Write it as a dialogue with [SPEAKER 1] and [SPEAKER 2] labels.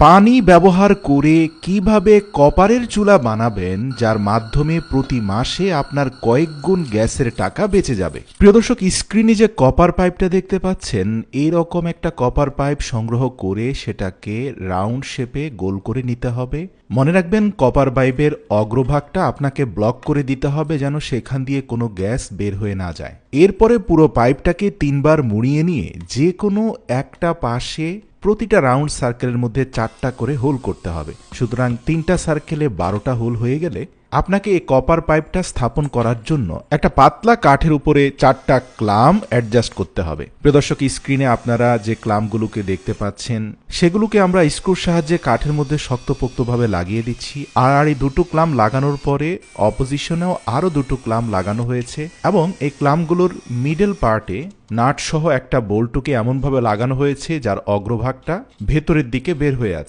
[SPEAKER 1] পানি ব্যবহার করে কিভাবে কপারের চুলা বানাবেন যার মাধ্যমে প্রতি মাসে আপনার কয়েক গুণ গ্যাসের টাকা বেঁচে যাবে। প্রিয় দর্শক, স্ক্রিনে যে কপার পাইপটা দেখতে পাচ্ছেন, এইরকম একটা কপার পাইপ সংগ্রহ করে সেটাকে রাউন্ড শেপে গোল করে নিতে হবে। মনে রাখবেন, কপার পাইপের অগ্রভাগটা আপনাকে ব্লক করে দিতে হবে যেন সেখান দিয়ে কোনো গ্যাস বের হয়ে না যায়। এরপরে পুরো পাইপটাকে 3বার মুড়িয়ে নিয়ে যে কোনো একটা পাশে প্রতিটা রাউন্ড সার্কেলের মধ্যে 4টা করে হোল করতে হবে। সুতরাং 3টা সার্কেলে 12টা হোল হয়ে গেলে আপনাকে এই কপার পাইপটা স্থাপন করার জন্য একটা পাতলা কাঠের উপরে 4টা ক্লাম অ্যাডজাস্ট করতে হবে। প্রিয় দর্শক, স্ক্রিনে আপনারা যে ক্লামগুলোকে দেখতে পাচ্ছেন সেগুলোকে আমরা স্ক্রুর সাহায্যে কাঠের মধ্যে শক্তপোক্তভাবে লাগিয়ে দিচ্ছি। আর এই দুটো ক্লাম লাগানোর পরে অপোজিশনেও আরও দুটো ক্লাম লাগানো হয়েছে এবং এই ক্লামগুলোর মিডল পার্টে নাট সহ একটা বোল্টকে এমনভাবে লাগানো হয়েছে যার অগ্রভাগটা ভেতরের দিকে বের হয়ে আছে।